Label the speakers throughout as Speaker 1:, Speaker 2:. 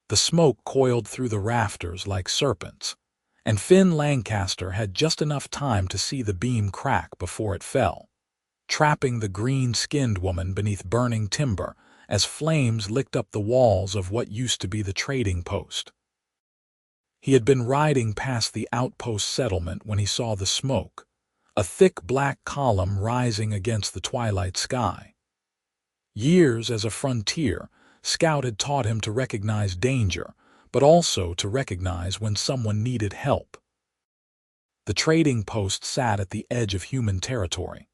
Speaker 1: The smoke coiled through the rafters like serpents, and Finn Lancaster had just enough time to see the beam crack before it fell, trapping the green-skinned woman beneath burning timber as flames licked up the walls of what used to be the trading post. He had been riding past the outpost settlement when he saw the smoke, a thick black column rising against the twilight sky. Years as a frontier scout had taught him to recognize danger, but also to recognize when someone needed help. The trading post sat at the edge of human territory,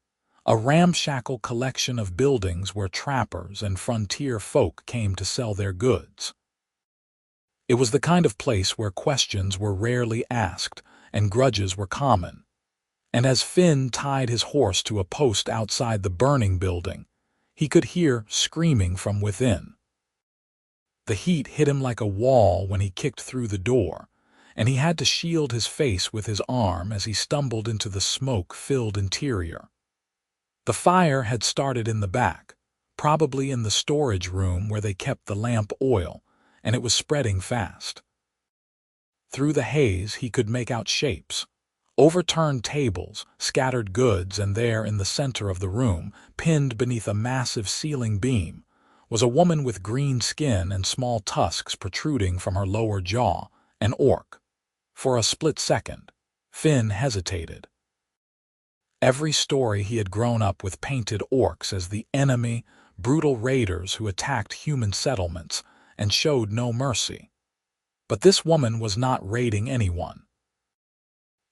Speaker 1: a ramshackle collection of buildings where trappers and frontier folk came to sell their goods. It was the kind of place where questions were rarely asked and grudges were common. And as Finn tied his horse to a post outside the burning building, he could hear screaming from within. The heat hit him like a wall when he kicked through the door, and he had to shield his face with his arm as he stumbled into the smoke-filled interior. The fire had started in the back, probably in the storage room where they kept the lamp oil, and it was spreading fast. Through the haze he could make out shapes. Overturned tables, scattered goods, and there in the center of the room, pinned beneath a massive ceiling beam, was a woman with green skin and small tusks protruding from her lower jaw, an orc. For a split second, Finn hesitated. Every story he had grown up with painted orcs as the enemy, brutal raiders who attacked human settlements and showed no mercy. But this woman was not raiding anyone.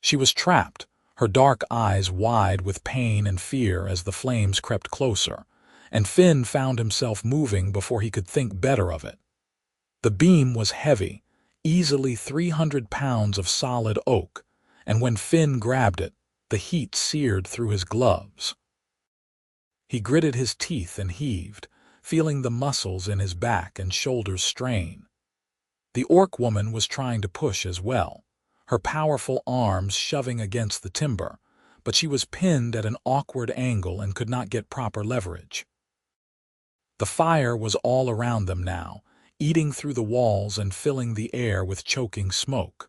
Speaker 1: She was trapped, her dark eyes wide with pain and fear as the flames crept closer, and Finn found himself moving before he could think better of it. The beam was heavy, easily 300 pounds of solid oak, and when Finn grabbed it, the heat seared through his gloves. He gritted his teeth and heaved, feeling the muscles in his back and shoulders strain. The orc woman was trying to push as well, her powerful arms shoving against the timber, but she was pinned at an awkward angle and could not get proper leverage. The fire was all around them now, eating through the walls and filling the air with choking smoke.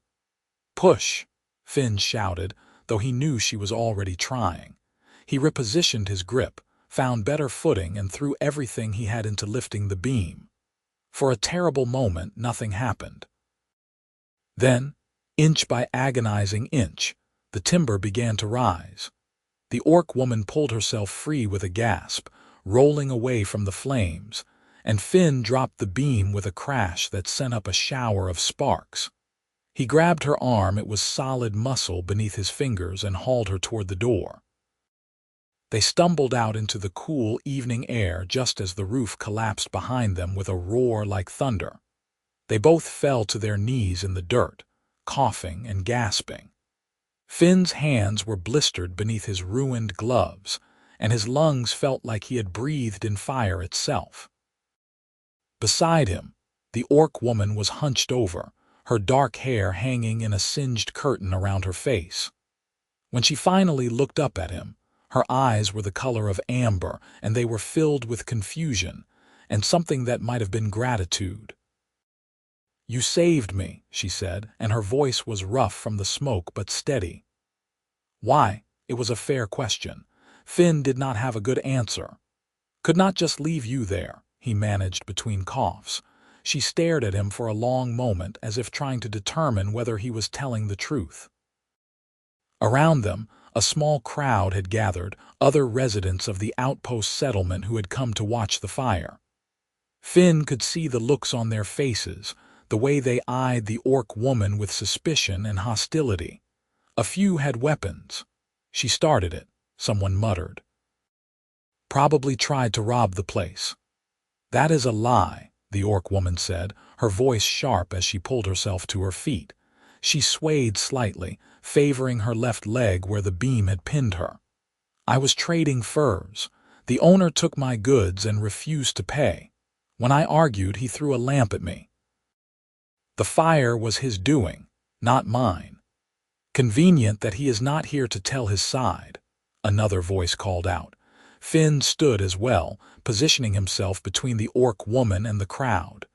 Speaker 1: "Push!" Finn shouted, though he knew she was already trying. He repositioned his grip, found better footing, and threw everything he had into lifting the beam. For a terrible moment, nothing happened. Then, inch by agonizing inch, the timber began to rise. The orc woman pulled herself free with a gasp, rolling away from the flames, and Finn dropped the beam with a crash that sent up a shower of sparks. He grabbed her arm, it was solid muscle beneath his fingers, and hauled her toward the door. They stumbled out into the cool evening air just as the roof collapsed behind them with a roar like thunder. They both fell to their knees in the dirt, coughing and gasping. Finn's hands were blistered beneath his ruined gloves, and his lungs felt like he had breathed in fire itself. Beside him, the orc woman was hunched over, her dark hair hanging in a singed curtain around her face. When she finally looked up at him, her eyes were the color of amber, and they were filled with confusion and something that might have been gratitude. "You saved me," she said, and her voice was rough from the smoke but steady. Why? It was a fair question. Finn did not have a good answer. "Could not just leave you there," he managed between coughs. She stared at him for a long moment as if trying to determine whether he was telling the truth. Around them, a small crowd had gathered, other residents of the outpost settlement who had come to watch the fire. Finn could see the looks on their faces, the way they eyed the orc woman with suspicion and hostility. A few had weapons. "She started it," someone muttered. "Probably tried to rob the place." "That is a lie," the orc woman said, her voice sharp as she pulled herself to her feet. She swayed slightly, favoring her left leg where the beam had pinned her. "I was trading furs. The owner took my goods and refused to pay. When I argued, he threw a lamp at me. The fire was his doing, not mine." "Convenient that he is not here to tell his side," another voice called out. Finn stood as well, positioning himself between the orc woman and the crowd.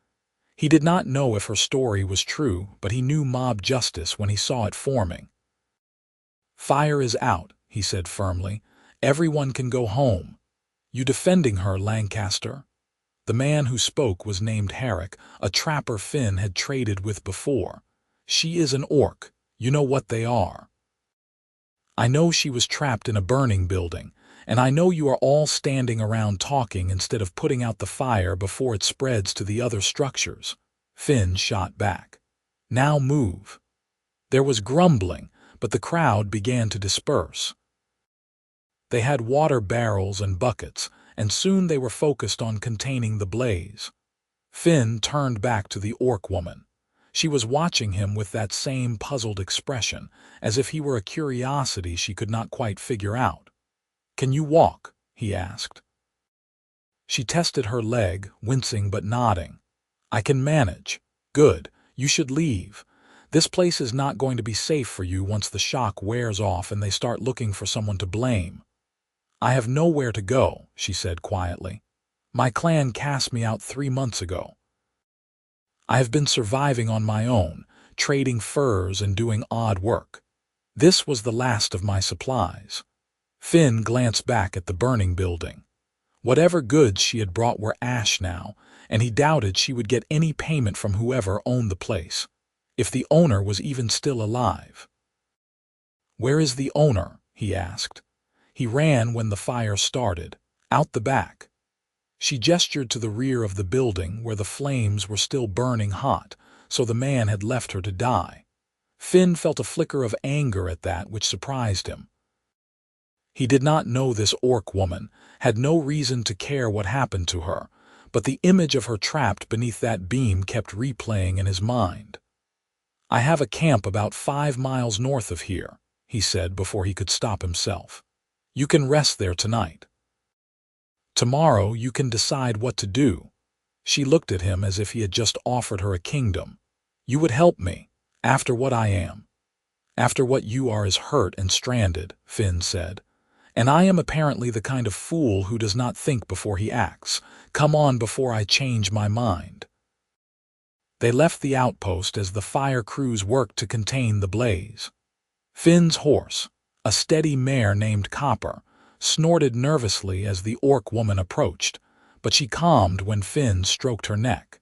Speaker 1: He did not know if her story was true, but he knew mob justice when he saw it forming. "Fire is out," he said firmly. "Everyone can go home. You defending her, Lancaster?" The man who spoke was named Herrick, a trapper Finn had traded with before. "She is an orc. You know what they are. I know she was trapped in a burning building, and I know you are all standing around talking instead of putting out the fire before it spreads to the other structures." Finn shot back. "Now move." There was grumbling, but the crowd began to disperse. They had water barrels and buckets, and soon they were focused on containing the blaze. Finn turned back to the orc woman. She was watching him with that same puzzled expression, as if he were a curiosity she could not quite figure out. "Can you walk?" he asked. She tested her leg, wincing but nodding. "I can manage." "Good. You should leave. This place is not going to be safe for you once the shock wears off and they start looking for someone to blame." "I have nowhere to go," she said quietly. "My clan cast me out 3 months ago. I have been surviving on my own, trading furs and doing odd work. This was the last of my supplies." Finn glanced back at the burning building. Whatever goods she had brought were ash now, and he doubted she would get any payment from whoever owned the place, if the owner was even still alive. "Where is the owner?" he asked. "He ran when the fire started, out the back." She gestured to the rear of the building where the flames were still burning hot, so the man had left her to die. Finn felt a flicker of anger at that which surprised him. He did not know this orc woman, had no reason to care what happened to her, but the image of her trapped beneath that beam kept replaying in his mind. "I have a camp about 5 miles north of here," he said before he could stop himself. "You can rest there tonight. Tomorrow you can decide what to do." She looked at him as if he had just offered her a kingdom. "You would help me, after what I am." "After what you are is hurt and stranded," Finn said. "And I am apparently the kind of fool who does not think before he acts. Come on before I change my mind." They left the outpost as the fire crews worked to contain the blaze. Finn's horse, a steady mare named Copper, snorted nervously as the orc woman approached, but she calmed when Finn stroked her neck.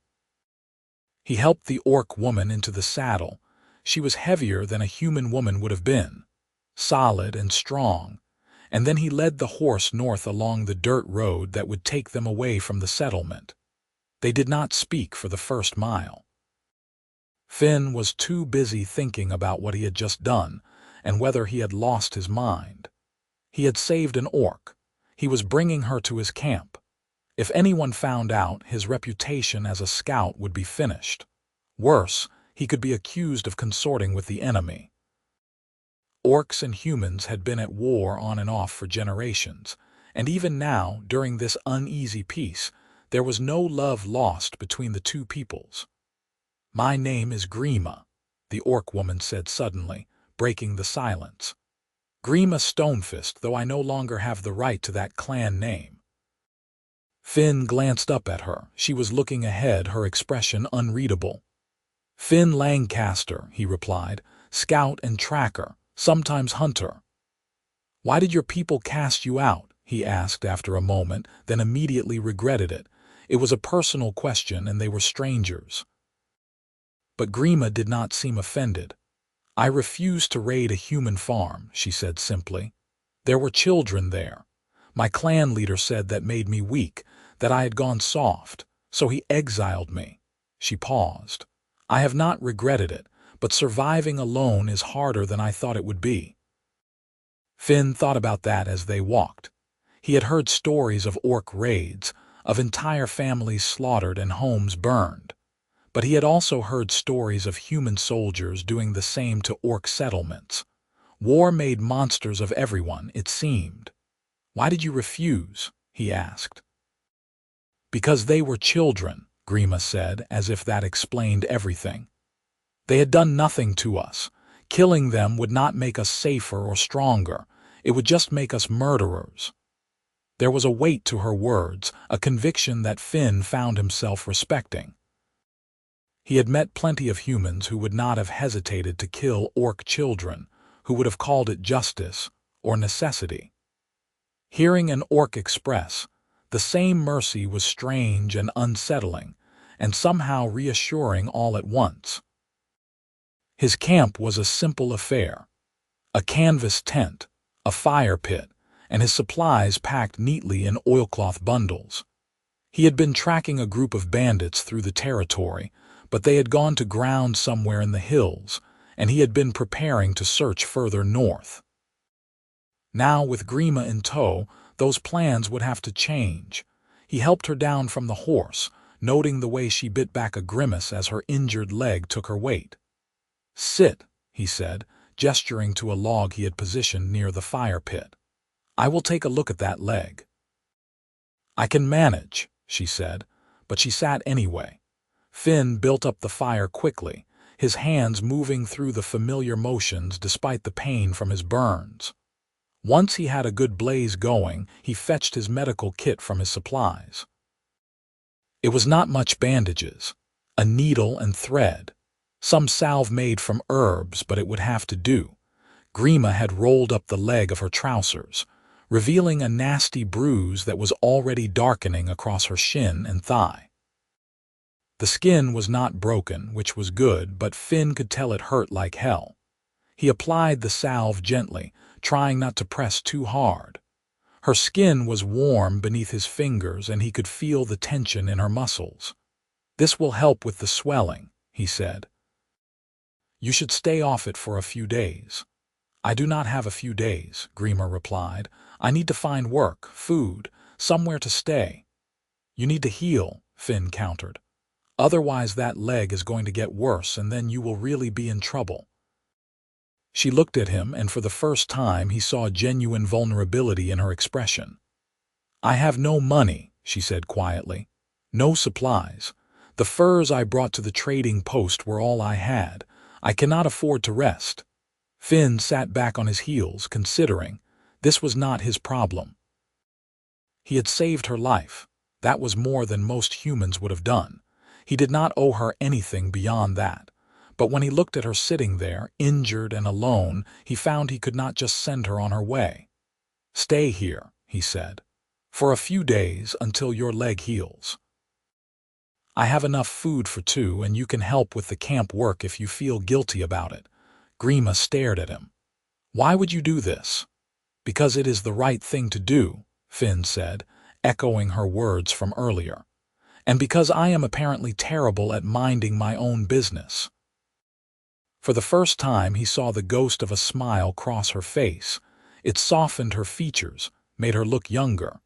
Speaker 1: He helped the orc woman into the saddle. She was heavier than a human woman would have been, solid and strong, and then he led the horse north along the dirt road that would take them away from the settlement. They did not speak for the first mile. Finn was too busy thinking about what he had just done and whether he had lost his mind. He had saved an orc. He was bringing her to his camp. If anyone found out, his reputation as a scout would be finished. Worse, he could be accused of consorting with the enemy. Orcs and humans had been at war on and off for generations, and even now, during this uneasy peace, there was no love lost between the two peoples. "My name is Grima," the orc woman said suddenly, breaking the silence. "Grima Stonefist, though I no longer have the right to that clan name." Finn glanced up at her. She was looking ahead, her expression unreadable. "Finn Lancaster," he replied, "scout and tracker, sometimes hunter." "Why did your people cast you out?" he asked after a moment, then immediately regretted it. It was a personal question and they were strangers. But Grima did not seem offended. "I refused to raid a human farm," she said simply. "There were children there. My clan leader said that made me weak, that I had gone soft, so he exiled me." She paused. "I have not regretted it, but surviving alone is harder than I thought it would be." Finn thought about that as they walked. He had heard stories of orc raids, of entire families slaughtered and homes burned. But he had also heard stories of human soldiers doing the same to orc settlements. War made monsters of everyone, it seemed. "Why did you refuse?" he asked. "Because they were children," Grima said, as if that explained everything. "They had done nothing to us. Killing them would not make us safer or stronger. It would just make us murderers." There was a weight to her words, a conviction that Finn found himself respecting. He had met plenty of humans who would not have hesitated to kill orc children, who would have called it justice or necessity. Hearing an orc express the same mercy was strange and unsettling, and somehow reassuring all at once. His camp was a simple affair: a canvas tent, a fire pit, and his supplies packed neatly in oilcloth bundles. He had been tracking a group of bandits through the territory, but they had gone to ground somewhere in the hills, and he had been preparing to search further north. Now, with Grima in tow, those plans would have to change. He helped her down from the horse, noting the way she bit back a grimace as her injured leg took her weight. "Sit," he said, gesturing to a log he had positioned near the fire pit. "I will take a look at that leg." "I can manage," she said, but she sat anyway. Finn built up the fire quickly, his hands moving through the familiar motions despite the pain from his burns. Once he had a good blaze going, he fetched his medical kit from his supplies. It was not much: bandages, a needle and thread, some salve made from herbs, but it would have to do. Grima had rolled up the leg of her trousers, revealing a nasty bruise that was already darkening across her shin and thigh. The skin was not broken, which was good, but Finn could tell it hurt like hell. He applied the salve gently, trying not to press too hard. Her skin was warm beneath his fingers, and he could feel the tension in her muscles. "This will help with the swelling," he said. "You should stay off it for a few days." "I do not have a few days," Grima replied. "I need to find work, food, somewhere to stay." "You need to heal," Finn countered. "Otherwise that leg is going to get worse, and then you will really be in trouble." She looked at him, and for the first time he saw genuine vulnerability in her expression. "I have no money," she said quietly. "No supplies. The furs I brought to the trading post were all I had. I cannot afford to rest." Finn sat back on his heels, considering. This was not his problem. He had saved her life. That was more than most humans would have done. He did not owe her anything beyond that. But when he looked at her sitting there, injured and alone, he found he could not just send her on her way. "Stay here," he said, "for a few days until your leg heals. I have enough food for two, and you can help with the camp work if you feel guilty about it." Grima stared at him. "Why would you do this?" "Because it is the right thing to do," Finn said, echoing her words from earlier. "And because I am apparently terrible at minding my own business." For the first time he saw the ghost of a smile cross her face. It softened her features, made her look younger.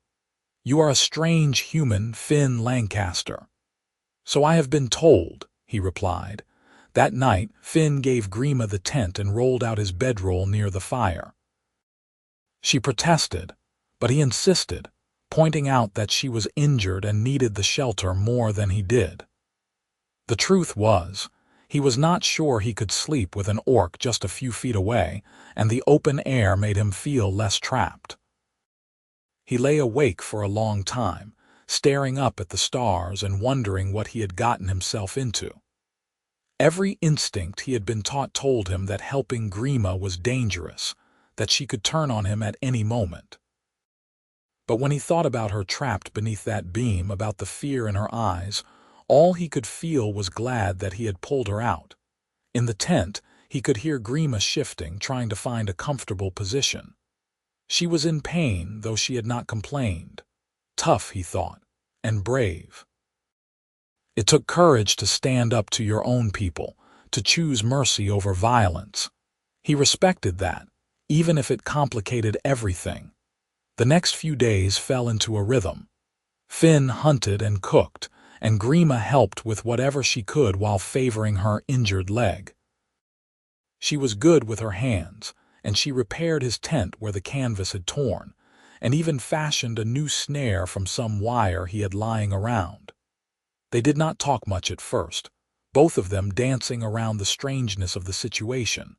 Speaker 1: "You are a strange human, Finn Lancaster." "So I have been told," he replied. That night, Finn gave Grima the tent and rolled out his bedroll near the fire. She protested, but he insisted, pointing out that she was injured and needed the shelter more than he did. The truth was, he was not sure he could sleep with an orc just a few feet away, and the open air made him feel less trapped. He lay awake for a long time, staring up at the stars and wondering what he had gotten himself into. Every instinct he had been taught told him that helping Grima was dangerous, that she could turn on him at any moment. But when he thought about her trapped beneath that beam, about the fear in her eyes, all he could feel was glad that he had pulled her out. In the tent, he could hear Grima shifting, trying to find a comfortable position. She was in pain, though she had not complained. Tough, he thought, and brave. It took courage to stand up to your own people, to choose mercy over violence. He respected that, even if it complicated everything. The next few days fell into a rhythm. Finn hunted and cooked, and Grima helped with whatever she could while favoring her injured leg. She was good with her hands, and she repaired his tent where the canvas had torn, and even fashioned a new snare from some wire he had lying around. They did not talk much at first, both of them dancing around the strangeness of the situation,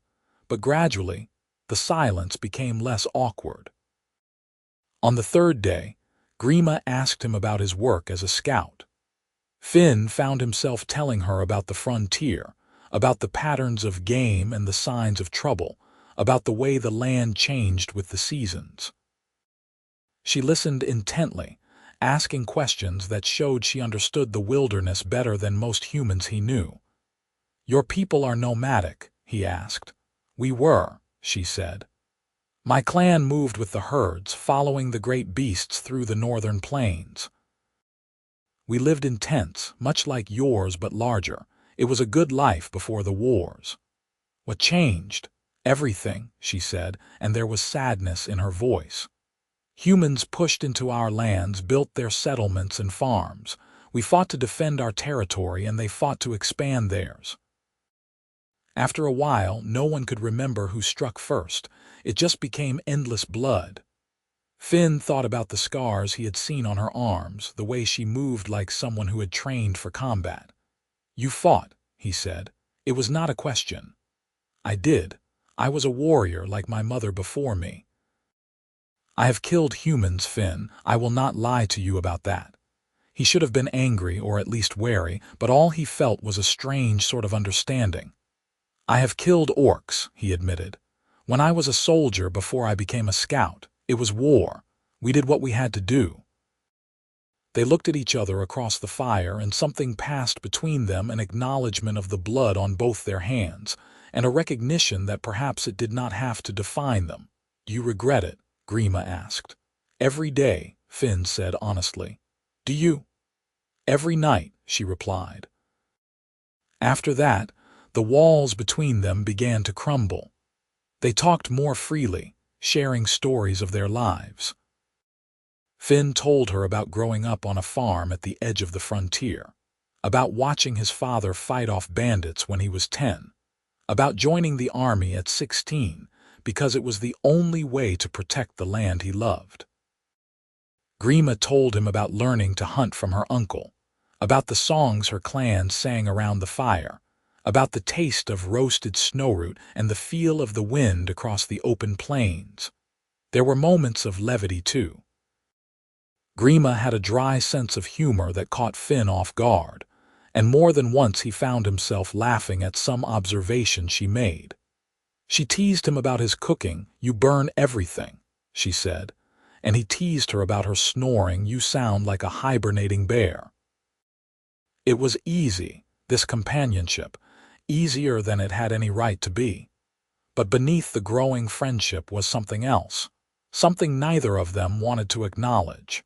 Speaker 1: but gradually the silence became less awkward. On the third day, Grima asked him about his work as a scout. Finn found himself telling her about the frontier, about the patterns of game and the signs of trouble, about the way the land changed with the seasons. She listened intently, asking questions that showed she understood the wilderness better than most humans he knew. "Your people are nomadic?" he asked. "We were," she said. "My clan moved with the herds, following the great beasts through the northern plains. We lived in tents, much like yours but larger. It was a good life before the wars." "What changed?" "Everything," she said, and there was sadness in her voice. "Humans pushed into our lands, built their settlements and farms. We fought to defend our territory, and they fought to expand theirs. After a while, no one could remember who struck first. It just became endless blood." Finn thought about the scars he had seen on her arms, the way she moved like someone who had trained for combat. "You fought," he said. "It was not a question." "I did. I was a warrior like my mother before me. I have killed humans, Finn. I will not lie to you about that." He should have been angry or at least wary, but all he felt was a strange sort of understanding. "I have killed orcs," he admitted. "When I was a soldier before I became a scout, it was war. We did what we had to do." They looked at each other across the fire, and something passed between them, an acknowledgement of the blood on both their hands, and a recognition that perhaps it did not have to define them. "Do you regret it?" Grima asked. "Every day," Finn said honestly. "Do you?" "Every night," she replied. After that, the walls between them began to crumble. They talked more freely, sharing stories of their lives. Finn told her about growing up on a farm at the edge of the frontier, about watching his father fight off bandits when he was 10, about joining the army at 16 because it was the only way to protect the land he loved. Grima told him about learning to hunt from her uncle, about the songs her clan sang around the fire, about the taste of roasted snowroot and the feel of the wind across the open plains. There were moments of levity, too. Grima had a dry sense of humor that caught Finn off guard, and more than once he found himself laughing at some observation she made. She teased him about his cooking. "You burn everything," she said, and he teased her about her snoring. "You sound like a hibernating bear." It was easy, this companionship, easier than it had any right to be. But beneath the growing friendship was something else, something neither of them wanted to acknowledge.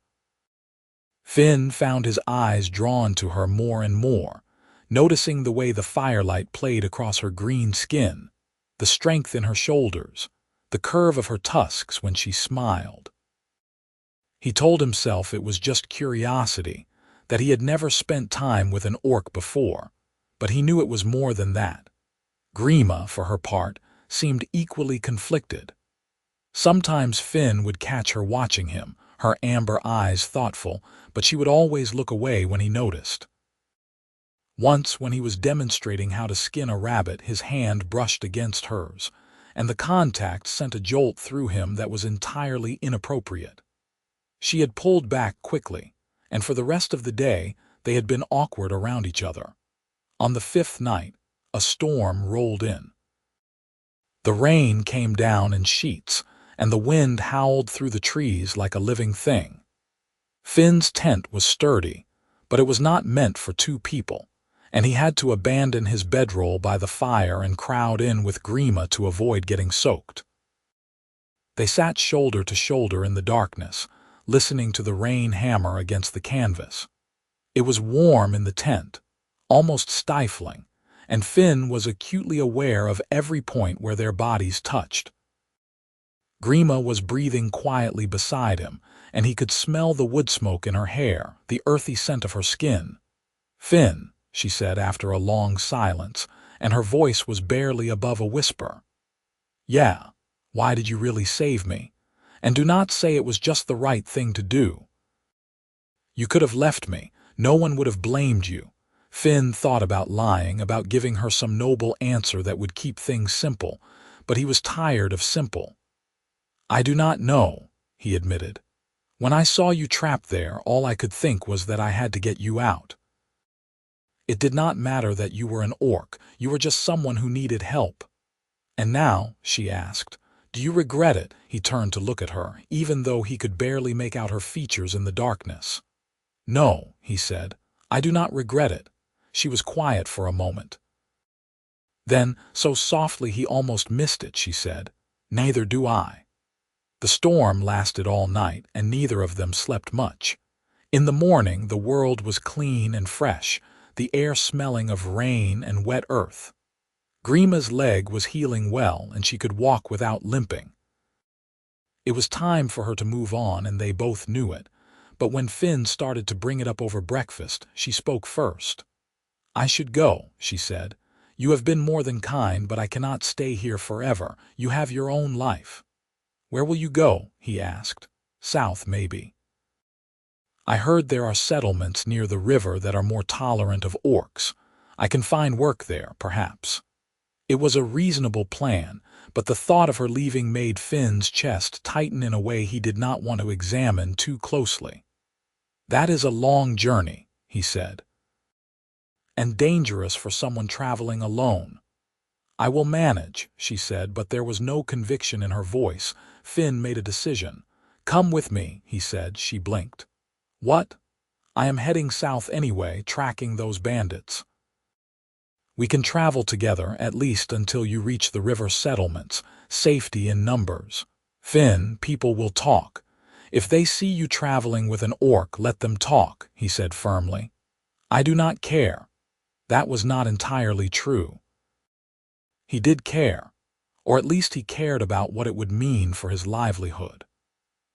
Speaker 1: Finn found his eyes drawn to her more and more, noticing the way the firelight played across her green skin, the strength in her shoulders, the curve of her tusks when she smiled. He told himself it was just curiosity, that he had never spent time with an orc before, but he knew it was more than that. Grima, for her part, seemed equally conflicted. Sometimes Finn would catch her watching him, her amber eyes thoughtful, but she would always look away when he noticed. Once, when he was demonstrating how to skin a rabbit, his hand brushed against hers, and the contact sent a jolt through him that was entirely inappropriate. She had pulled back quickly, and for the rest of the day they had been awkward around each other. On the 5th night, a storm rolled in. The rain came down in sheets, and the wind howled through the trees like a living thing. Finn's tent was sturdy, but it was not meant for 2 people, and he had to abandon his bedroll by the fire and crowd in with Grima to avoid getting soaked. They sat shoulder to shoulder in the darkness, listening to the rain hammer against the canvas. It was warm in the tent, almost stifling, and Finn was acutely aware of every point where their bodies touched. Grima was breathing quietly beside him, and he could smell the wood smoke in her hair, the earthy scent of her skin. "Finn," she said after a long silence, and her voice was barely above a whisper. "Yeah, why did you really save me? And do not say it was just the right thing to do. You could have left me. No one would have blamed you." Finn thought about lying, about giving her some noble answer that would keep things simple, but he was tired of simple. "I do not know," he admitted. "When I saw you trapped there, all I could think was that I had to get you out." It did not matter that you were an orc, you were just someone who needed help. And now, she asked, do you regret it? He turned to look at her, even though he could barely make out her features in the darkness. No, he said, I do not regret it. She was quiet for a moment. Then, so softly he almost missed it, she said, neither do I. The storm lasted all night, and neither of them slept much. In the morning, the world was clean and fresh, the air smelling of rain and wet earth. Grima's leg was healing well, and she could walk without limping. It was time for her to move on, and they both knew it. But when Finn started to bring it up over breakfast, she spoke first. I should go, she said. You have been more than kind, but I cannot stay here forever. You have your own life. Where will you go? He asked. South, maybe. I heard there are settlements near the river that are more tolerant of orcs. I can find work there, perhaps. It was a reasonable plan, but the thought of her leaving made Finn's chest tighten in a way he did not want to examine too closely. That is a long journey, he said. And dangerous for someone traveling alone. I will manage, she said, but there was no conviction in her voice. Finn made a decision. Come with me, he said. She blinked. What? I am heading south anyway, tracking those bandits. We can travel together, at least until you reach the river settlements. Safety in numbers. Finn, people will talk. If they see you traveling with an orc, let them talk, he said firmly. I do not care. That was not entirely true. He did care, or at least he cared about what it would mean for his livelihood.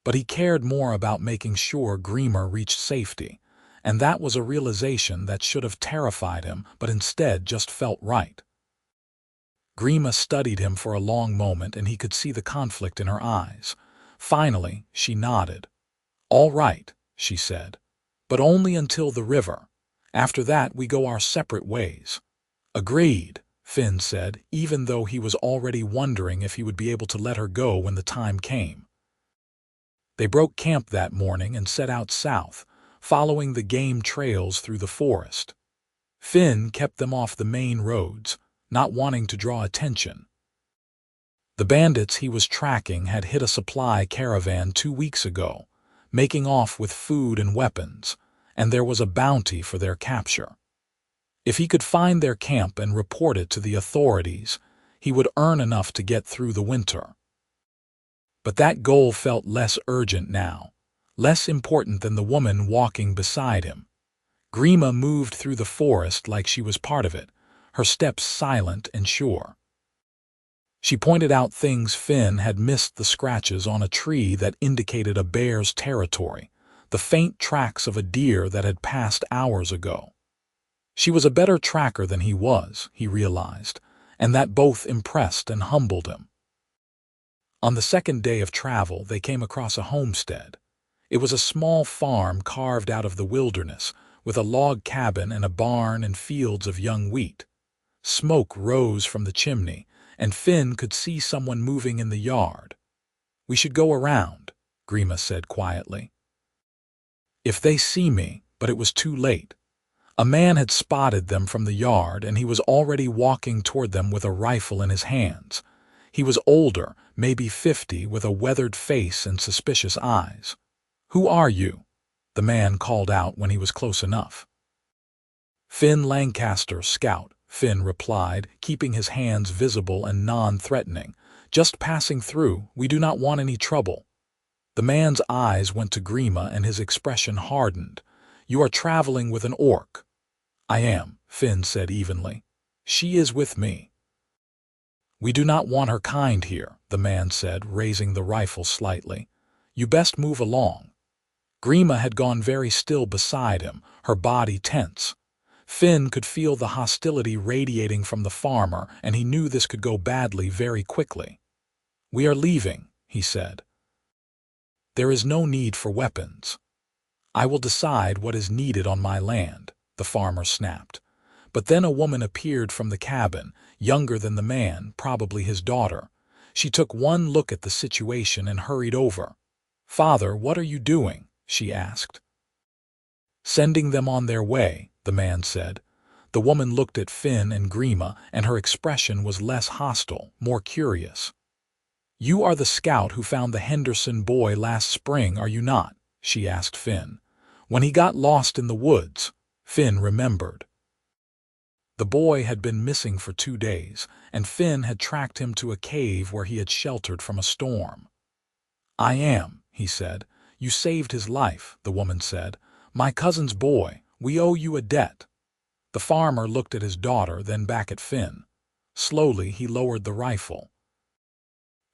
Speaker 1: But he cared more about making sure Grima reached safety, and that was a realization that should have terrified him, but instead just felt right. Grima studied him for a long moment, and he could see the conflict in her eyes. Finally, she nodded. All right, she said, but only until the river. After that, we go our separate ways. Agreed, Finn said, even though he was already wondering if he would be able to let her go when the time came. They broke camp that morning and set out south, following the game trails through the forest. Finn kept them off the main roads, not wanting to draw attention. The bandits he was tracking had hit a supply caravan 2 weeks ago, making off with food and weapons, and there was a bounty for their capture. If he could find their camp and report it to the authorities, he would earn enough to get through the winter. But that goal felt less urgent now, less important than the woman walking beside him. Grima moved through the forest like she was part of it, her steps silent and sure. She pointed out things Finn had missed: the scratches on a tree that indicated a bear's territory, the faint tracks of a deer that had passed hours ago. She was a better tracker than he was, he realized, and that both impressed and humbled him. On the second day of travel, they came across a homestead. It was a small farm carved out of the wilderness, with a log cabin and a barn and fields of young wheat. Smoke rose from the chimney, and Finn could see someone moving in the yard. We should go around, Grima said quietly. If they see me, but it was too late. A man had spotted them from the yard, and he was already walking toward them with a rifle in his hands. He was older, maybe 50, with a weathered face and suspicious eyes. Who are you? The man called out when he was close enough. Finn Lancaster, scout, Finn replied, keeping his hands visible and non-threatening. Just passing through, we do not want any trouble. The man's eyes went to Grima and his expression hardened. You are traveling with an orc. I am, Finn said evenly. She is with me. We do not want her kind here, the man said, raising the rifle slightly. You best move along. Grima had gone very still beside him, her body tense. Finn could feel the hostility radiating from the farmer, and he knew this could go badly very quickly. We are leaving, he said. There is no need for weapons. I will decide what is needed on my land, the farmer snapped. But then a woman appeared from the cabin, younger than the man, probably his daughter. She took one look at the situation and hurried over. Father, what are you doing? She asked. Sending them on their way, the man said. The woman looked at Finn and Grima, and her expression was less hostile, more curious. "You are the scout who found the Henderson boy last spring, are you not?" she asked Finn. "When he got lost in the woods." Finn remembered. The boy had been missing for 2 days, and Finn had tracked him to a cave where he had sheltered from a storm. "I am," he said. "You saved his life," the woman said. "My cousin's boy, we owe you a debt." The farmer looked at his daughter, then back at Finn. Slowly he lowered the rifle.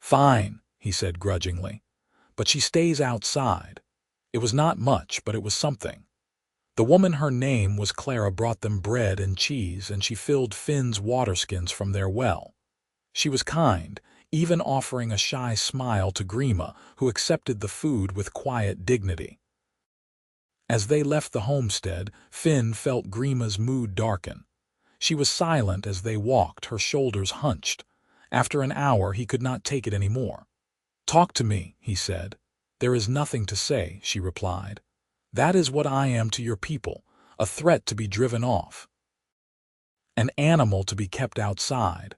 Speaker 1: "Fine," he said grudgingly. "But she stays outside." It was not much, but it was something. The woman, her name was Clara, brought them bread and cheese, and she filled Finn's waterskins from their well. She was kind, even offering a shy smile to Grima, who accepted the food with quiet dignity. As they left the homestead, Finn felt Grima's mood darken. She was silent as they walked, her shoulders hunched. After an hour he could not take it any more. "Talk to me," he said. "There is nothing to say," she replied. "That is what I am to your people, a threat to be driven off. An animal to be kept outside."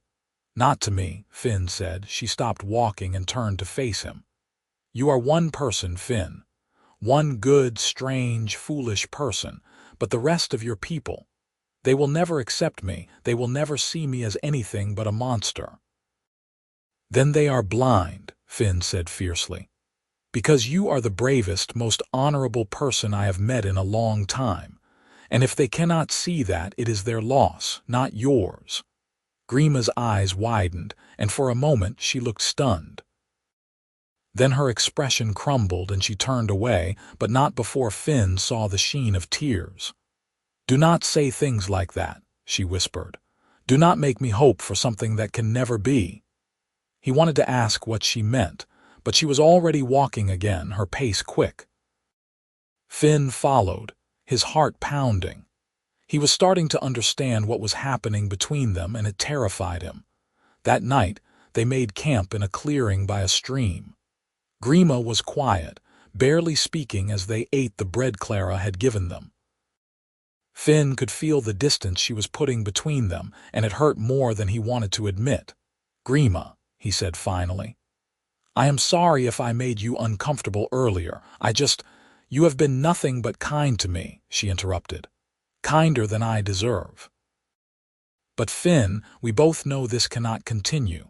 Speaker 1: "Not to me," Finn said. She stopped walking and turned to face him. "You are one person, Finn. One good, strange, foolish person, but the rest of your people, they will never accept me, they will never see me as anything but a monster." "Then they are blind," Finn said fiercely. "Because you are the bravest, most honorable person I have met in a long time, and if they cannot see that, it is their loss, not yours." Grima's eyes widened, and for a moment she looked stunned. Then her expression crumbled and she turned away, but not before Finn saw the sheen of tears. "Do not say things like that," she whispered. "Do not make me hope for something that can never be." He wanted to ask what she meant, but she was already walking again, her pace quick. Finn followed, his heart pounding. He was starting to understand what was happening between them, and it terrified him. That night, they made camp in a clearing by a stream. Grima was quiet, barely speaking as they ate the bread Clara had given them. Finn could feel the distance she was putting between them, and it hurt more than he wanted to admit. "Grima," he said finally, "I am sorry if I made you uncomfortable earlier. You have been nothing but kind to me," she interrupted. "Kinder than I deserve. But Finn, we both know this cannot continue.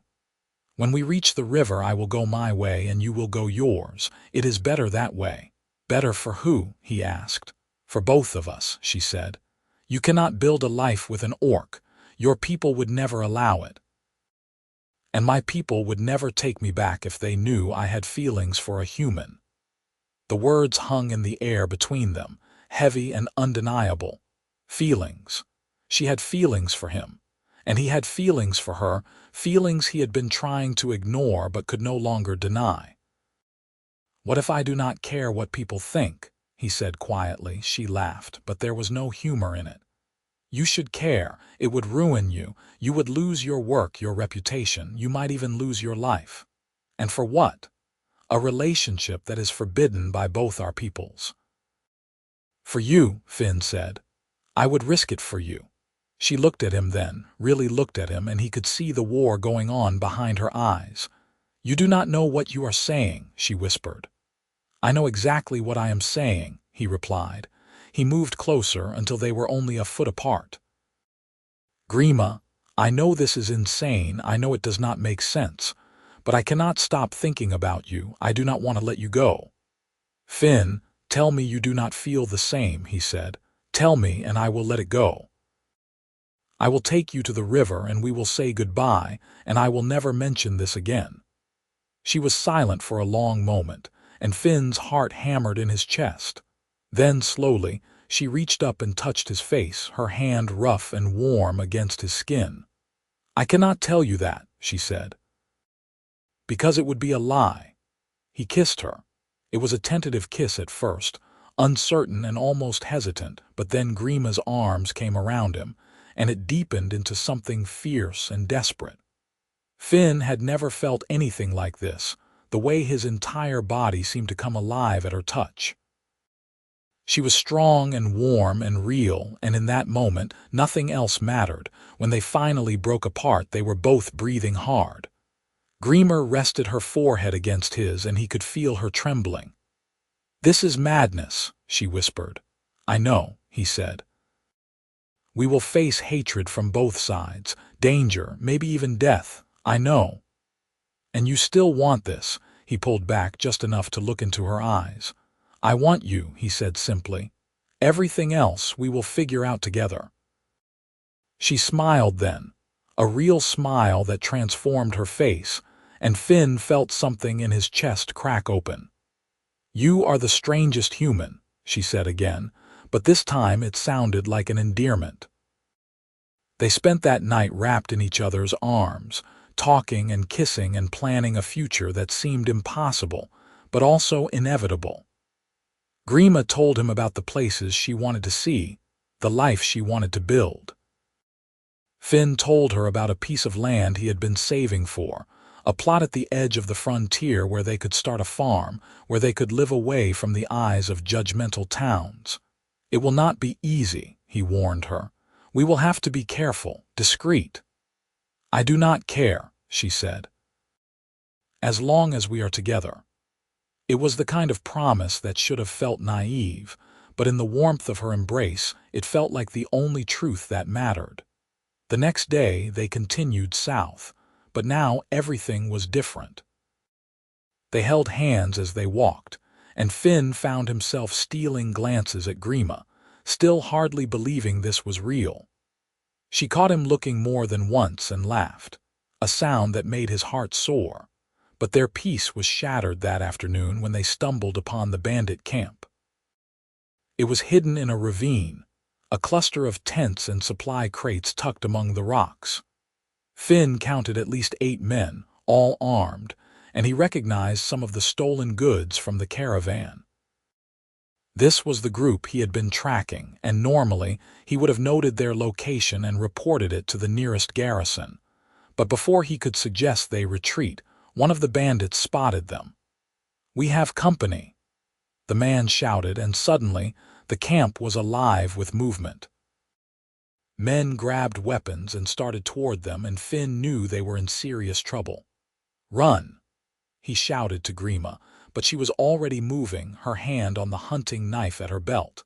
Speaker 1: When we reach the river, I will go my way and you will go yours. It is better that way." "Better for who?" he asked. "For both of us," she said. "You cannot build a life with an orc. Your people would never allow it. And my people would never take me back if they knew I had feelings for a human." The words hung in the air between them, heavy and undeniable. Feelings. She had feelings for him, and he had feelings for her, feelings he had been trying to ignore but could no longer deny. "What if I do not care what people think?" he said quietly. She laughed, but there was no humor in it. "You should care. It would ruin you. You would lose your work, your reputation. You might even lose your life. And for what? A relationship that is forbidden by both our peoples." "For you," Finn said. "I would risk it for you." She looked at him then, really looked at him, and he could see the war going on behind her eyes. "You do not know what you are saying," she whispered. "I know exactly what I am saying," he replied. He moved closer until they were only a foot apart. "Grima, I know this is insane, I know it does not make sense, but I cannot stop thinking about you. I do not want to let you go." "Finn, tell me you do not feel the same," he said. "Tell me and I will let it go. I will take you to the river and we will say goodbye, and I will never mention this again." She was silent for a long moment, and Finn's heart hammered in his chest. Then, slowly, she reached up and touched his face, her hand rough and warm against his skin. "I cannot tell you that," she said, "because it would be a lie." He kissed her. It was a tentative kiss at first, uncertain and almost hesitant, but then Grima's arms came around him, and it deepened into something fierce and desperate. Finn had never felt anything like this, the way his entire body seemed to come alive at her touch. She was strong and warm and real, and in that moment, nothing else mattered. When they finally broke apart, they were both breathing hard. Grima rested her forehead against his, and he could feel her trembling. "This is madness," she whispered. "I know," he said. "We will face hatred from both sides, danger, maybe even death. I know." "And you still want this?" He pulled back just enough to look into her eyes. "I want you," he said simply. "Everything else we will figure out together." She smiled then, a real smile that transformed her face, and Finn felt something in his chest crack open. "You are the strangest human," she said again, but this time it sounded like an endearment. They spent that night wrapped in each other's arms, talking and kissing and planning a future that seemed impossible, but also inevitable. Grima told him about the places she wanted to see, the life she wanted to build. Finn told her about a piece of land he had been saving for, a plot at the edge of the frontier where they could start a farm, where they could live away from the eyes of judgmental towns. "It will not be easy," he warned her. "We will have to be careful, discreet." "I do not care," she said. "As long as we are together." It was the kind of promise that should have felt naive, but in the warmth of her embrace, it felt like the only truth that mattered. The next day they continued south, but now everything was different. They held hands as they walked, and Finn found himself stealing glances at Grima, still hardly believing this was real. She caught him looking more than once and laughed, a sound that made his heart soar. But their peace was shattered that afternoon when they stumbled upon the bandit camp. It was hidden in a ravine, a cluster of tents and supply crates tucked among the rocks. Finn counted at least 8 men, all armed, and he recognized some of the stolen goods from the caravan. This was the group he had been tracking, and normally he would have noted their location and reported it to the nearest garrison. But before he could suggest they retreat, one of the bandits spotted them. "We have company," the man shouted, and suddenly the camp was alive with movement. Men grabbed weapons and started toward them, and Finn knew they were in serious trouble. "Run!" he shouted to Grima, but she was already moving, her hand on the hunting knife at her belt.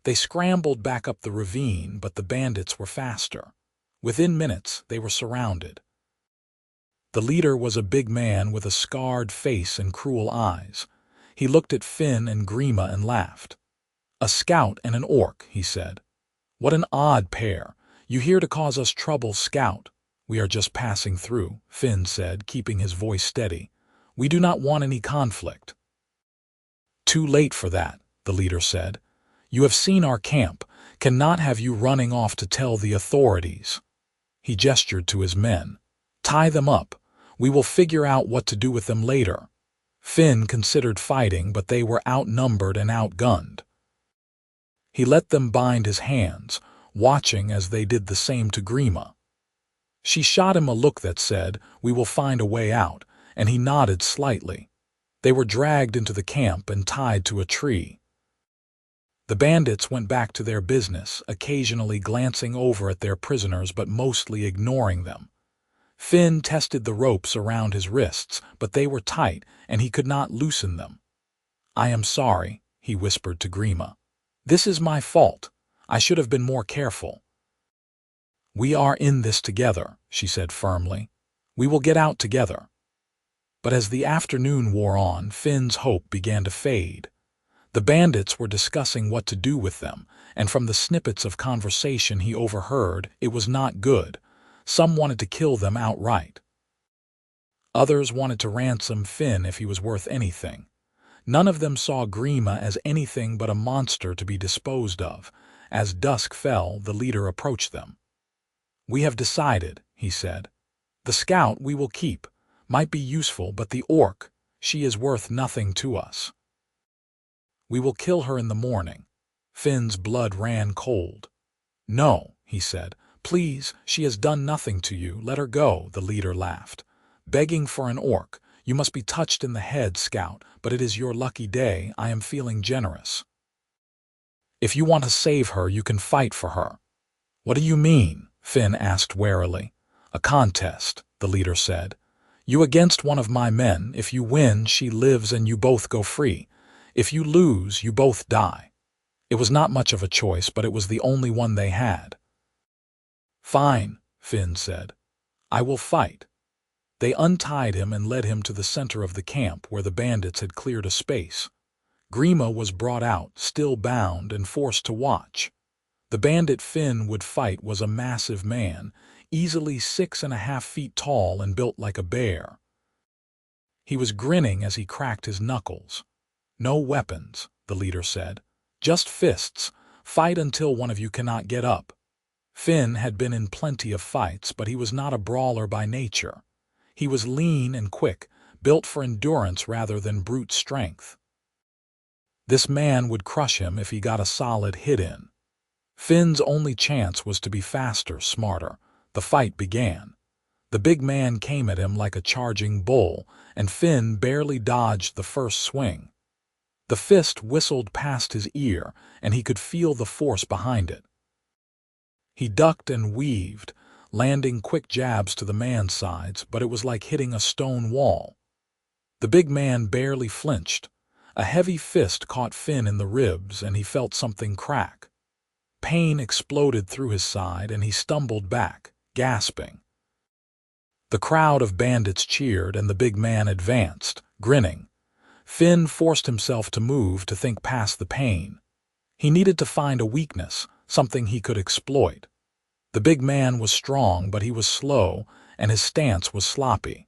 Speaker 1: They scrambled back up the ravine, but the bandits were faster. Within minutes, they were surrounded. The leader was a big man with a scarred face and cruel eyes. He looked at Finn and Grima and laughed. "A scout and an orc," he said. "What an odd pair. You here to cause us trouble, scout?" "We are just passing through," Finn said, keeping his voice steady. "We do not want any conflict." "Too late for that," the leader said. "You have seen our camp. Cannot have you running off to tell the authorities." He gestured to his men. "Tie them up. We will figure out what to do with them later." Finn considered fighting, but they were outnumbered and outgunned. He let them bind his hands, watching as they did the same to Grima. She shot him a look that said, "We will find a way out," and he nodded slightly. They were dragged into the camp and tied to a tree. The bandits went back to their business, occasionally glancing over at their prisoners but mostly ignoring them. Finn tested the ropes around his wrists, but they were tight, and he could not loosen them. "I am sorry," he whispered to Grima. "This is my fault. I should have been more careful." "We are in this together," she said firmly. "We will get out together." But as the afternoon wore on, Finn's hope began to fade. The bandits were discussing what to do with them, and from the snippets of conversation he overheard, it was not good. Some wanted to kill them outright. Others wanted to ransom Finn if he was worth anything. None of them saw Grima as anything but a monster to be disposed of. As dusk fell, the leader approached them. "We have decided," he said. "The scout we will keep. Might be useful, but the orc, she is worth nothing to us. We will kill her in the morning." Finn's blood ran cold. "No," he said. "Please, she has done nothing to you. Let her go," the leader laughed. "Begging for an orc. You must be touched in the head, scout, but it is your lucky day. I am feeling generous." If you want to save her, you can fight for her." "What do you mean?" Finn asked warily. "A contest," the leader said. "You against one of my men. If you win, she lives and you both go free. If you lose, you both die." It was not much of a choice, but it was the only one they had. "Fine," Finn said. "I will fight." They untied him and led him to the center of the camp where the bandits had cleared a space. Grima was brought out, still bound, and forced to watch. The bandit Finn would fight was a massive man, easily 6.5 feet tall and built like a bear. He was grinning as he cracked his knuckles. "No weapons," the leader said. "Just fists. Fight until one of you cannot get up." Finn had been in plenty of fights, but he was not a brawler by nature. He was lean and quick, built for endurance rather than brute strength. This man would crush him if he got a solid hit in. Finn's only chance was to be faster, smarter. The fight began. The big man came at him like a charging bull, and Finn barely dodged the first swing. The fist whistled past his ear, and he could feel the force behind it. He ducked and weaved, landing quick jabs to the man's sides, but it was like hitting a stone wall. The big man barely flinched. A heavy fist caught Finn in the ribs, and he felt something crack. Pain exploded through his side, and he stumbled back, gasping. The crowd of bandits cheered, and the big man advanced, grinning. Finn forced himself to move, to think past the pain. He needed to find a weakness, something he could exploit. The big man was strong, but he was slow, and his stance was sloppy.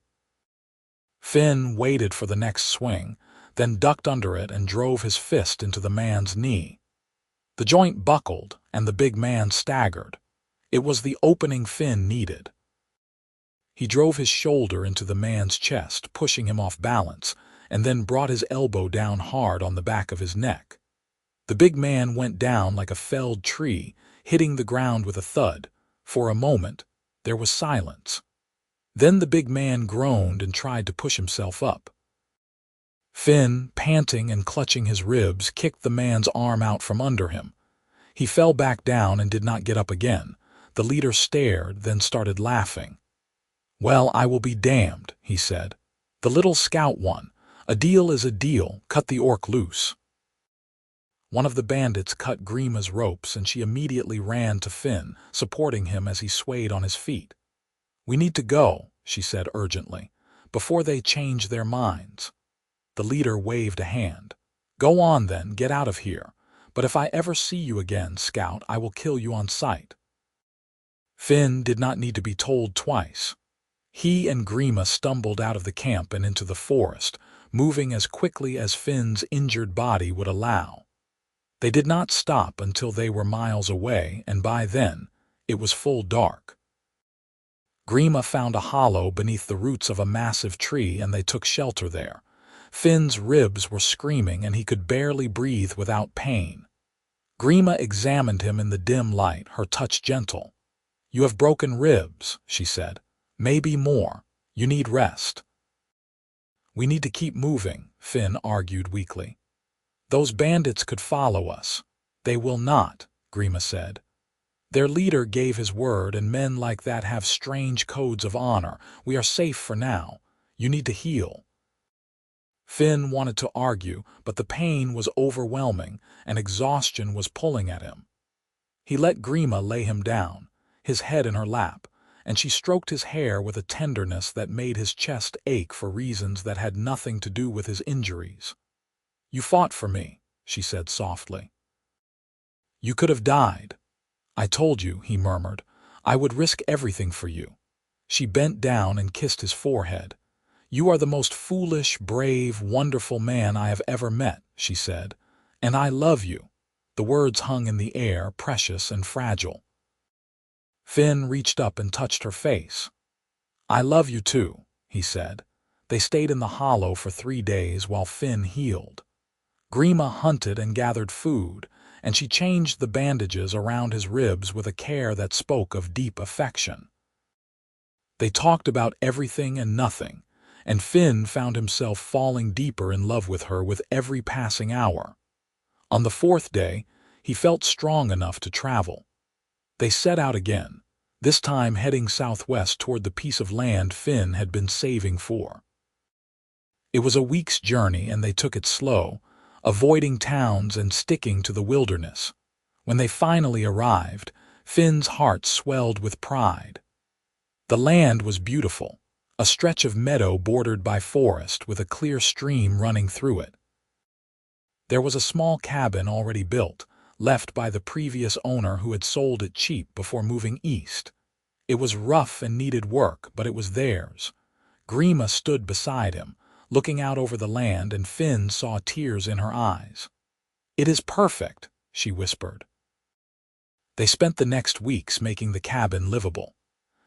Speaker 1: Finn waited for the next swing, then ducked under it and drove his fist into the man's knee. The joint buckled, and the big man staggered. It was the opening Finn needed. He drove his shoulder into the man's chest, pushing him off balance, and then brought his elbow down hard on the back of his neck. The big man went down like a felled tree, hitting the ground with a thud. For a moment, there was silence. Then the big man groaned and tried to push himself up. Finn, panting and clutching his ribs, kicked the man's arm out from under him. He fell back down and did not get up again. The leader stared, then started laughing. "Well, I will be damned," he said. "The little scout won. A deal is a deal. Cut the orc loose." One of the bandits cut Grima's ropes, and she immediately ran to Finn, supporting him as he swayed on his feet. "We need to go," she said urgently, "before they change their minds." The leader waved a hand. "Go on then, get out of here. But if I ever see you again, Scout, I will kill you on sight." Finn did not need to be told twice. He and Grima stumbled out of the camp and into the forest, moving as quickly as Finn's injured body would allow. They did not stop until they were miles away, and by then, it was full dark. Grima found a hollow beneath the roots of a massive tree, and they took shelter there. Finn's ribs were screaming, and he could barely breathe without pain. Grima examined him in the dim light, her touch gentle. "You have broken ribs," she said. "Maybe more. You need rest." "We need to keep moving," Finn argued weakly. "Those bandits could follow us." "They will not," Grima said. "Their leader gave his word, and men like that have strange codes of honor. We are safe for now. You need to heal." Finn wanted to argue, but the pain was overwhelming, and exhaustion was pulling at him. He let Grima lay him down, his head in her lap, and she stroked his hair with a tenderness that made his chest ache for reasons that had nothing to do with his injuries. "You fought for me," she said softly. "You could have died." "I told you," he murmured. "I would risk everything for you." She bent down and kissed his forehead. "You are the most foolish, brave, wonderful man I have ever met," she said. "And I love you." The words hung in the air, precious and fragile. Finn reached up and touched her face. "I love you too," he said. They stayed in the hollow for 3 days while Finn healed. Grima hunted and gathered food, and she changed the bandages around his ribs with a care that spoke of deep affection. They talked about everything and nothing, and Finn found himself falling deeper in love with her with every passing hour. On the 4th day, He felt strong enough to travel. They set out again, this time heading southwest toward the piece of land Finn had been saving for. It was a week's journey, and they took it slow, avoiding towns and sticking to the wilderness. When they finally arrived, Finn's heart swelled with pride. The land was beautiful, a stretch of meadow bordered by forest with a clear stream running through it. There was a small cabin already built, left by the previous owner who had sold it cheap before moving east. It was rough and needed work, but it was theirs. Grima stood beside him, looking out over the land, and Finn saw tears in her eyes. "It is perfect," she whispered. They spent the next weeks making the cabin livable.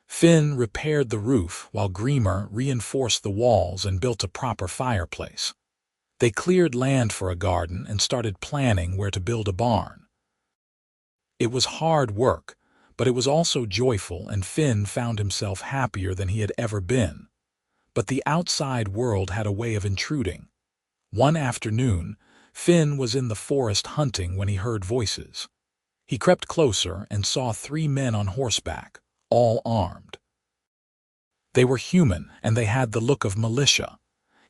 Speaker 1: Finn repaired the roof while Grima reinforced the walls and built a proper fireplace. They cleared land for a garden and started planning where to build a barn. It was hard work, but it was also joyful, and Finn found himself happier than he had ever been. But the outside world had a way of intruding. One afternoon, Finn was in the forest hunting when he heard voices. He crept closer and saw 3 men on horseback, all armed. They were human, and they had the look of militia.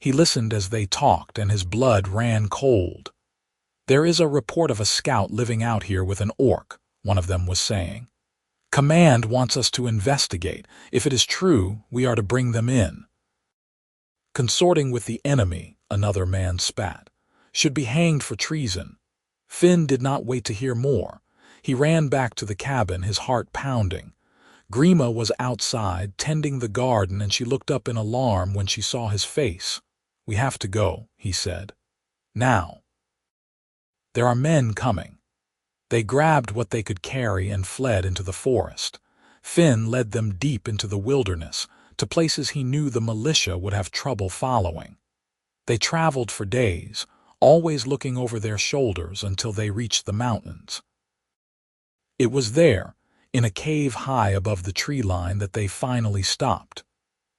Speaker 1: He listened as they talked, and his blood ran cold. "There is a report of a scout living out here with an orc," one of them was saying. "Command wants us to investigate. If it is true, we are to bring them in." "Consorting with the enemy," another man spat, "should be hanged for treason." Finn did not wait to hear more. He ran back to the cabin, his heart pounding. Grima was outside, tending the garden, and she looked up in alarm when she saw his face. "We have to go," he said. "Now." "There are men coming." They grabbed what they could carry and fled into the forest. Finn led them deep into the wilderness, to places he knew the militia would have trouble following. They traveled for days, always looking over their shoulders until they reached the mountains. It was there, in a cave high above the tree line, that they finally stopped.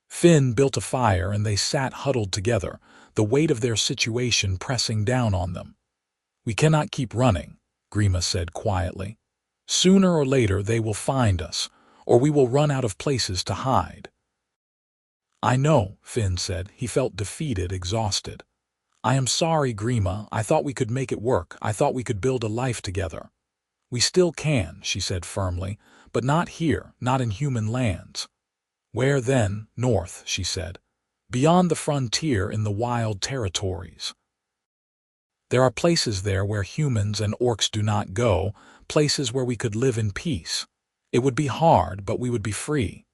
Speaker 1: Finn built a fire and they sat huddled together, the weight of their situation pressing down on them. "We cannot keep running," Grima said quietly. "Sooner or later they will find us, or we will run out of places to hide." "I know," Finn said. He felt defeated, exhausted. "I am sorry, Grima. I thought we could make it work. I thought we could build a life together." "We still can," she said firmly, "but not here, not in human lands." "Where then?" "North," she said. "Beyond the frontier, in the wild territories. There are places there where humans and orcs do not go, places where we could live in peace. It would be hard, but we would be free."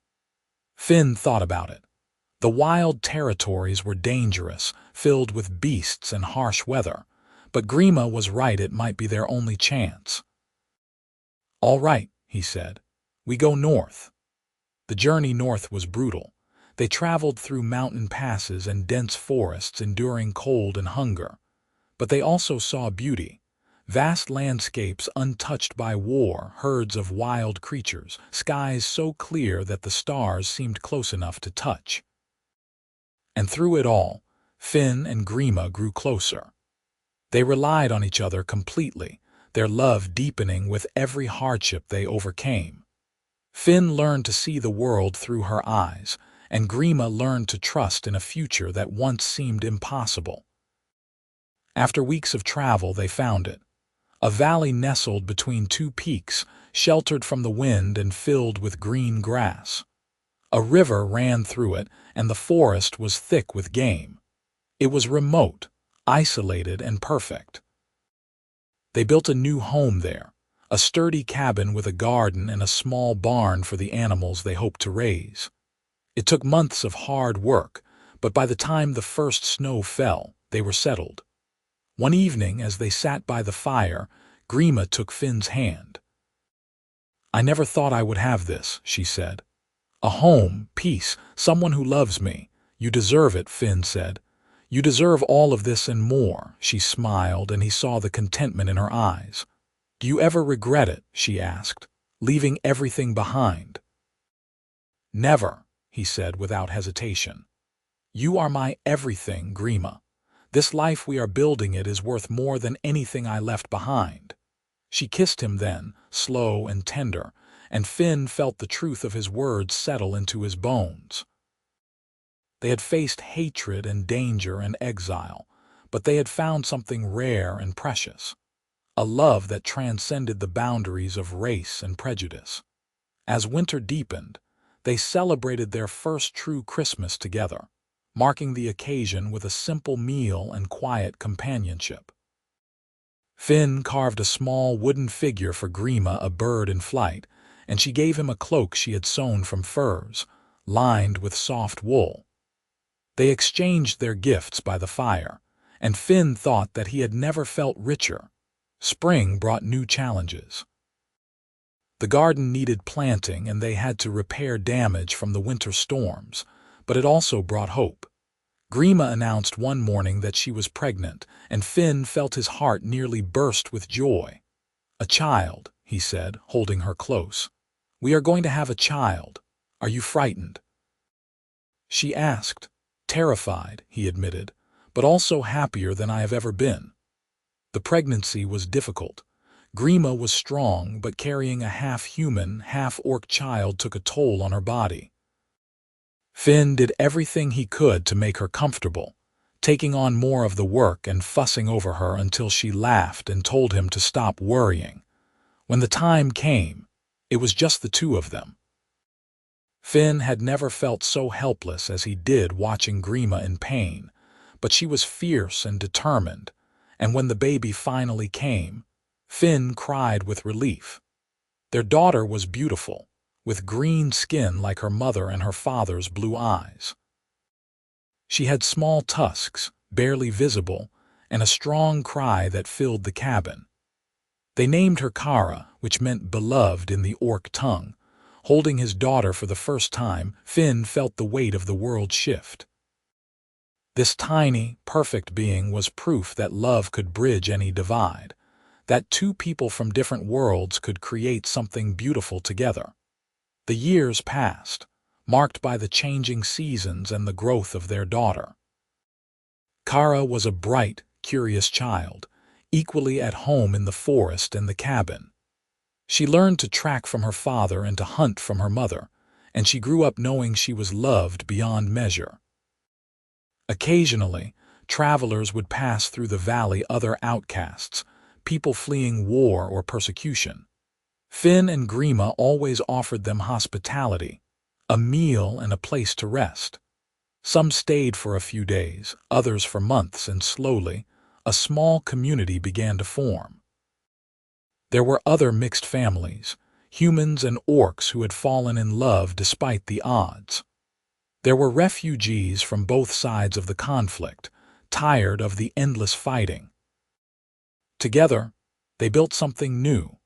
Speaker 1: Finn thought about it. The wild territories were dangerous, filled with beasts and harsh weather, but Grima was right, it might be their only chance. "All right," he said. "We go north." The journey north was brutal. They traveled through mountain passes and dense forests, enduring cold and hunger. But they also saw beauty. Vast landscapes untouched by war, herds of wild creatures, skies so clear that the stars seemed close enough to touch. And through it all, Finn and Grima grew closer. They relied on each other completely, their love deepening with every hardship they overcame. Finn learned to see the world through her eyes, and Grima learned to trust in a future that once seemed impossible. After weeks of travel, they found it. A valley nestled between 2 peaks, sheltered from the wind and filled with green grass. A river ran through it, and the forest was thick with game. It was remote, isolated, and perfect. They built a new home there, a sturdy cabin with a garden and a small barn for the animals they hoped to raise. It took months of hard work, but by the time the first snow fell, they were settled. One evening, as they sat by the fire, Grima took Finn's hand. "I never thought I would have this," she said. "A home, peace, someone who loves me. You deserve it," Finn said. "You deserve all of this and more." She smiled, and he saw the contentment in her eyes. "Do you ever regret it?" she asked, "leaving everything behind?" "Never," he said without hesitation. "You are my everything, Grima. This life we are building, it is worth more than anything I left behind." She kissed him then, slow and tender, and Finn felt the truth of his words settle into his bones. They had faced hatred and danger and exile, but they had found something rare and precious, a love that transcended the boundaries of race and prejudice. As winter deepened, they celebrated their first true Christmas together, marking the occasion with a simple meal and quiet companionship. Finn carved a small wooden figure for Grima, a bird in flight, and she gave him a cloak she had sewn from furs, lined with soft wool. They exchanged their gifts by the fire, and Finn thought that he had never felt richer. Spring brought new challenges. The garden needed planting and they had to repair damage from the winter storms, but it also brought hope. Grima announced one morning that she was pregnant, and Finn felt his heart nearly burst with joy. "A child," he said, holding her close. "We are going to have a child. Are you frightened?" She asked. "Terrified," he admitted, "but also happier than I have ever been." The pregnancy was difficult. Grima was strong, but carrying a half-human, half-orc child took a toll on her body. Finn did everything he could to make her comfortable, taking on more of the work and fussing over her until she laughed and told him to stop worrying. When the time came, it was just the two of them. Finn had never felt so helpless as he did watching Grima in pain, but she was fierce and determined, and when the baby finally came, Finn cried with relief. Their daughter was beautiful, with green skin like her mother and her father's blue eyes. She had small tusks, barely visible, and a strong cry that filled the cabin. They named her Kara, which meant beloved in the orc tongue. Holding his daughter for the first time, Finn felt the weight of the world shift. This tiny, perfect being was proof that love could bridge any divide, that two people from different worlds could create something beautiful together. The years passed, marked by the changing seasons and the growth of their daughter. Kara was a bright, curious child, equally at home in the forest and the cabin. She learned to track from her father and to hunt from her mother, and she grew up knowing she was loved beyond measure. Occasionally, travelers would pass through the valley, other outcasts, people fleeing war or persecution. Finn and Grima always offered them hospitality, a meal and a place to rest. Some stayed for a few days, others for months, and slowly, a small community began to form. There were other mixed families, humans and orcs who had fallen in love despite the odds. There were refugees from both sides of the conflict, tired of the endless fighting. Together, they built something new,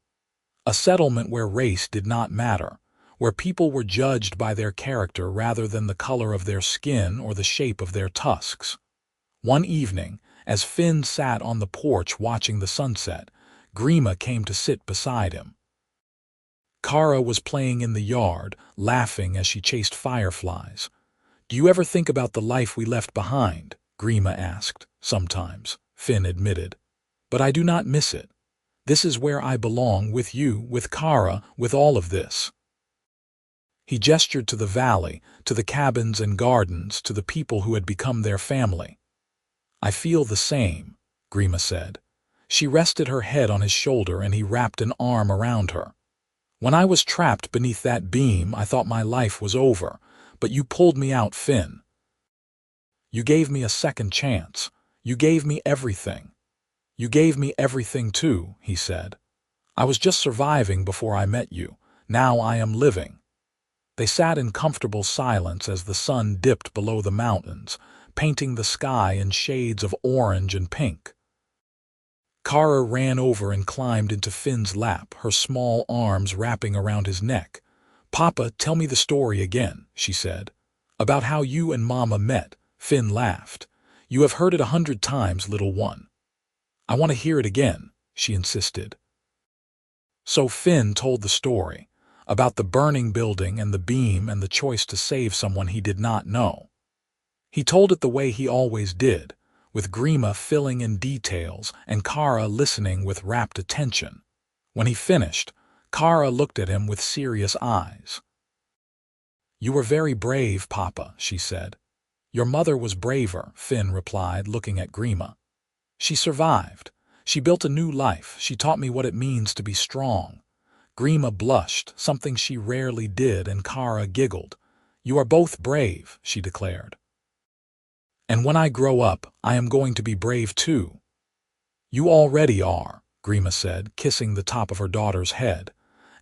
Speaker 1: a settlement where race did not matter, where people were judged by their character rather than the color of their skin or the shape of their tusks. One evening, as Finn sat on the porch watching the sunset, Grima came to sit beside him. Kara was playing in the yard, laughing as she chased fireflies. "Do you ever think about the life we left behind?" Grima asked. "Sometimes," Finn admitted. "But I do not miss it. This is where I belong, with you, with Kara, with all of this." He gestured to the valley, to the cabins and gardens, to the people who had become their family. "I feel the same," Grima said. She rested her head on his shoulder and he wrapped an arm around her. "When I was trapped beneath that beam, I thought my life was over, but you pulled me out, Finn. You gave me a second chance. You gave me everything. You gave me everything too," he said. "I was just surviving before I met you. Now I am living." They sat in comfortable silence as the sun dipped below the mountains, painting the sky in shades of orange and pink. Kara ran over and climbed into Finn's lap, her small arms wrapping around his neck. "Papa, tell me the story again," she said. "About how you and Mama met." Finn laughed. "You have heard it 100 times, little one." "I want to hear it again," she insisted. So Finn told the story, about the burning building and the beam and the choice to save someone he did not know. He told it the way he always did, with Grima filling in details and Kara listening with rapt attention. When he finished, Kara looked at him with serious eyes. "You were very brave, Papa," she said. "Your mother was braver," Finn replied, looking at Grima. "She survived. She built a new life. She taught me what it means to be strong." Grima blushed, something she rarely did, and Kara giggled. "You are both brave," she declared. "And when I grow up, I am going to be brave too." "You already are," Grima said, kissing the top of her daughter's head.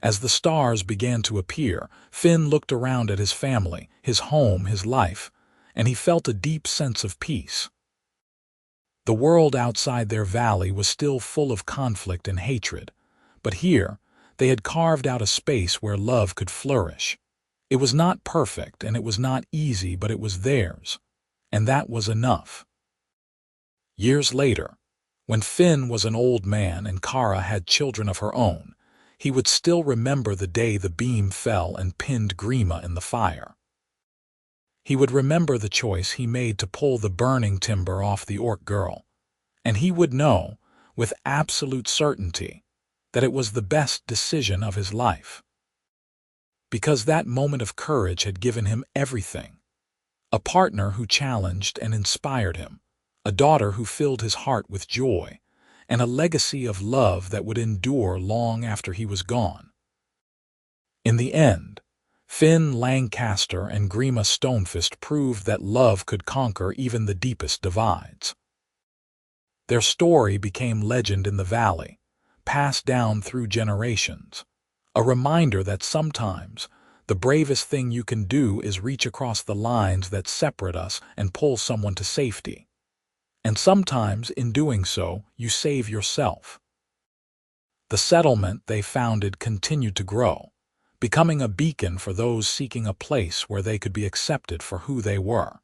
Speaker 1: As the stars began to appear, Finn looked around at his family, his home, his life, and he felt a deep sense of peace. The world outside their valley was still full of conflict and hatred, but here they had carved out a space where love could flourish. It was not perfect and it was not easy, but it was theirs, and that was enough. Years later, when Finn was an old man and Kara had children of her own, he would still remember the day the beam fell and pinned Grima in the fire. He would remember the choice he made to pull the burning timber off the orc girl, and he would know, with absolute certainty, that it was the best decision of his life. Because that moment of courage had given him everything. A partner who challenged and inspired him, a daughter who filled his heart with joy, and a legacy of love that would endure long after he was gone. In the end, Finn Lancaster and Grima Stonefist proved that love could conquer even the deepest divides. Their story became legend in the valley, passed down through generations, a reminder that sometimes the bravest thing you can do is reach across the lines that separate us and pull someone to safety. And sometimes, in doing so, you save yourself. The settlement they founded continued to grow, becoming a beacon for those seeking a place where they could be accepted for who they were.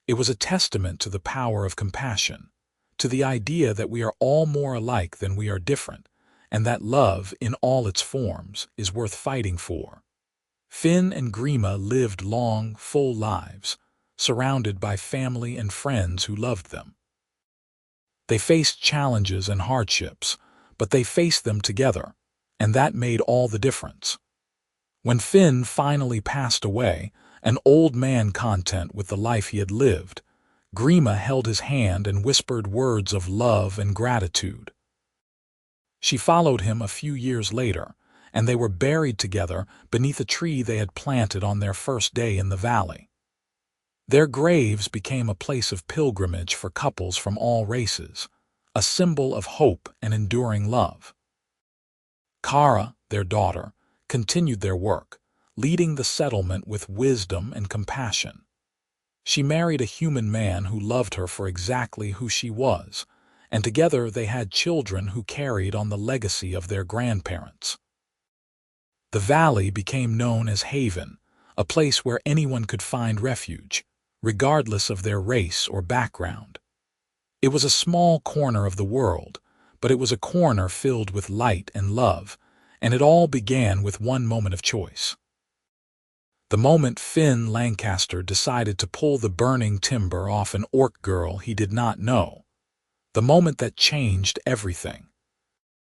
Speaker 1: It was a testament to the power of compassion, to the idea that we are all more alike than we are different, and that love, in all its forms, is worth fighting for. Finn and Grima lived long, full lives, surrounded by family and friends who loved them. They faced challenges and hardships, but they faced them together, and that made all the difference. When Finn finally passed away, an old man content with the life he had lived, Grima held his hand and whispered words of love and gratitude. She followed him a few years later, and they were buried together beneath a tree they had planted on their first day in the valley. Their graves became a place of pilgrimage for couples from all races, a symbol of hope and enduring love. Kara, their daughter, continued their work, leading the settlement with wisdom and compassion. She married a human man who loved her for exactly who she was, and together they had children who carried on the legacy of their grandparents. The valley became known as Haven, a place where anyone could find refuge, regardless of their race or background. It was a small corner of the world, but it was a corner filled with light and love, and it all began with one moment of choice. The moment Finn Lancaster decided to pull the burning timber off an orc girl he did not know. The moment that changed everything.